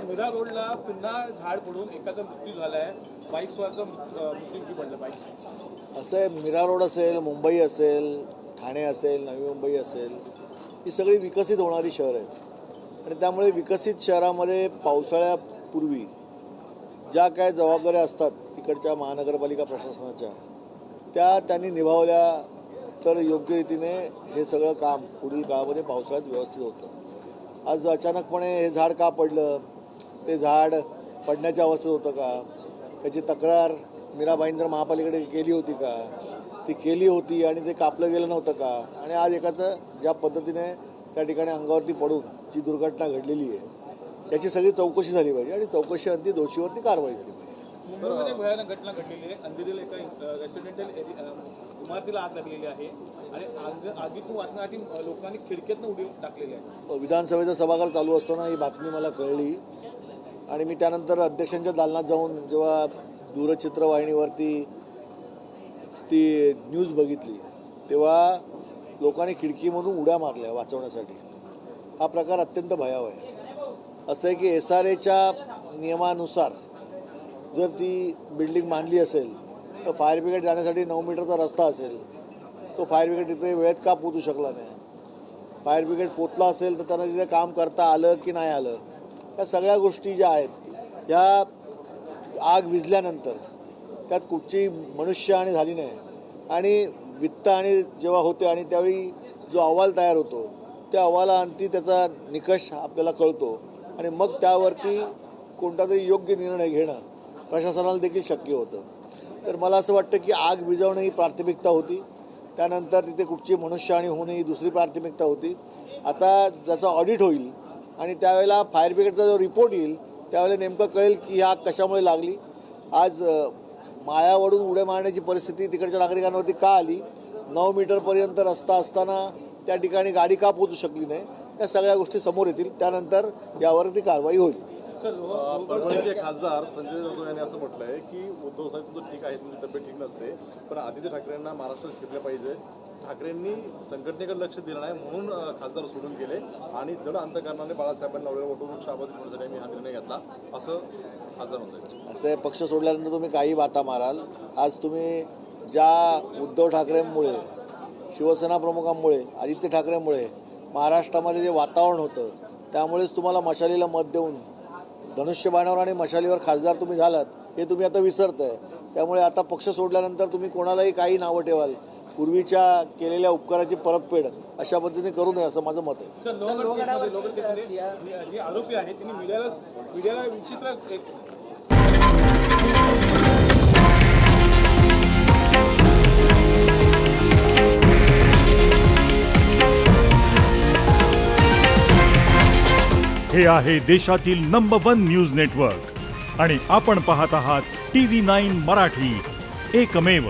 मीरा रोडला पुन्हा झाड पडून एकाचा मृत्यू झालाय, बाईकस्वारचा मृत्यू पडला बाईक. असं आहे, मीरा रोड असेल, मुंबई असेल, ठाणे असेल, नवी मुंबई असेल, ही सगळी विकसित होणारी शहर आहेत आणि त्यामुळे विकसित शहरामध्ये पावसाळ्यापूर्वी ज्या काय जबाबदाऱ्या असतात तिकडच्या महानगरपालिका प्रशासनाच्या, त्या त्यांनी निभावल्या तर योग्य रीतीने हे सगळं काम पुढील काळामध्ये पावसाळ्यात व्यवस्थित होतं. आज अचानकपणे हे झाड का पडलं, ते झाड पडण्याच्या अवस्थेत होतं का, त्याची तक्रार मीराबाईंदर महापालिकेकडे केली होती का, ती केली होती आणि ते कापलं गेलं नव्हतं का, आणि आज एकाचं ज्या पद्धतीने त्या ठिकाणी अंगावरती पडून जी दुर्घटना घडलेली आहे त्याची सगळी चौकशी झाली पाहिजे आणि चौकशीअंती दोषीवरती कारवाई झाली पाहिजे. मुंबईमध्ये भयानक घटना घडलेली आहे. अंधेरीला एका रेसिडेंशियल इमारतीला आग लागलेली आहे आणि आगीतून वाचण्यासाठी लोकांनी खिडकीतनं उडी टाकलेली आहे. विधानसभेचं सभागृह चालू असताना ही बातमी मला कळली आणि मी त्यानंतर अध्यक्षांच्या दालनात जाऊन जेव्हा दूरचित्रवाहिनीवरती ती न्यूज बघितली तेव्हा लोकांनी खिडकीमधून उड्या मारल्या वाचवण्यासाठी. हा प्रकार अत्यंत भयावह आहे. असं आहे की SRAच्या नियमानुसार जर ती बिल्डिंग बांधली असेल तर फायर ब्रिगेड जाण्यासाठी 9 मीटरचा रस्ता असेल, तो फायर ब्रिगेड तिथे वेळेत का पोहोचू शकला नाही. फायर ब्रिगेड पोचला असेल तर त्यांना तिथे काम करता आलं की नाही आलं, या सगळ्या गोष्टी ज्या आहेत या आग विझल्यानंतर त्यात कुठची मनुष्यहानी झाली नाही आणि वित्त आणि जेव्हा होते आणि त्यावेळी जो अहवाल तयार होतो त्या अहवालाअंती त्याचा निकष आपल्याला कळतो आणि मग त्यावरती कोणता तरी योग्य निर्णय घेणं प्रशासनाला देखील शक्य होतं. तर मला असं वाटतं की आग विझवणं ही प्राथमिकता होती, त्यानंतर तिथे कुठची मनुष्यहानी होणं ही दुसरी प्राथमिकता होती. आता जसं ऑडिट होईल आणि त्यावेळेला फायर ब्रिगेडचा जो रिपोर्ट येईल त्यावेळेला नेमकं कळेल की ही आग कशामुळे लागली. आज माळ्यावरून उड्या मारण्याची परिस्थिती तिकडच्या नागरिकांवरती का आली, 9 मीटरपर्यंत रस्ता असताना त्या ठिकाणी गाडी का पोहोचू शकली नाही, या सगळ्या गोष्टी समोर येतील. त्यानंतर यावरती कारवाई होईल. परभणीचे खासदार संजय जाधव यांनी असं म्हटलंय की उद्धव साहेब तुमचं ठीक आहे, तुमची तब्येत ठीक नसते, पण आदित्य ठाकरेंना महाराष्ट्रात फिरलं पाहिजे. ठाकरेंनी संघटनेकडे लक्ष दिलं नाही म्हणून खासदार सोडून गेले आणि जड अंतकरणाने बाळासाहेबांना लावलेला वटवृक्ष आबादी सोडण्यासाठी मी हा निर्णय घेतला असं खासदार म्हणतात. असं पक्ष सोडल्यानंतर तुम्ही काही बाता माराल. आज तुम्ही ज्या उद्धव ठाकरेंमुळे, शिवसेना प्रमुखांमुळे, आदित्य ठाकरेंमुळे महाराष्ट्रामध्ये जे वातावरण होतं त्यामुळेच तुम्हाला मशालीला मत देऊन धनुष्यबाणावर आणि मशालीवर खासदार तुम्ही झालात हे तुम्ही आता विसरताय. त्यामुळे आता पक्ष सोडल्यानंतर तुम्ही कोणालाही काही नावं ठेवाल, पूर्वीच्या केलेल्या उपकाराची परतफेड अशा पद्धतीने करू नये असं माझं मत आहे. जे आरोपी आहेत त्यांनी मीडियाला विचित्र हे आहे देशातील नंबर 1 न्यूज नेटवर्क आणि आपण पाहत आहात TV9 मराठी, एकमेव.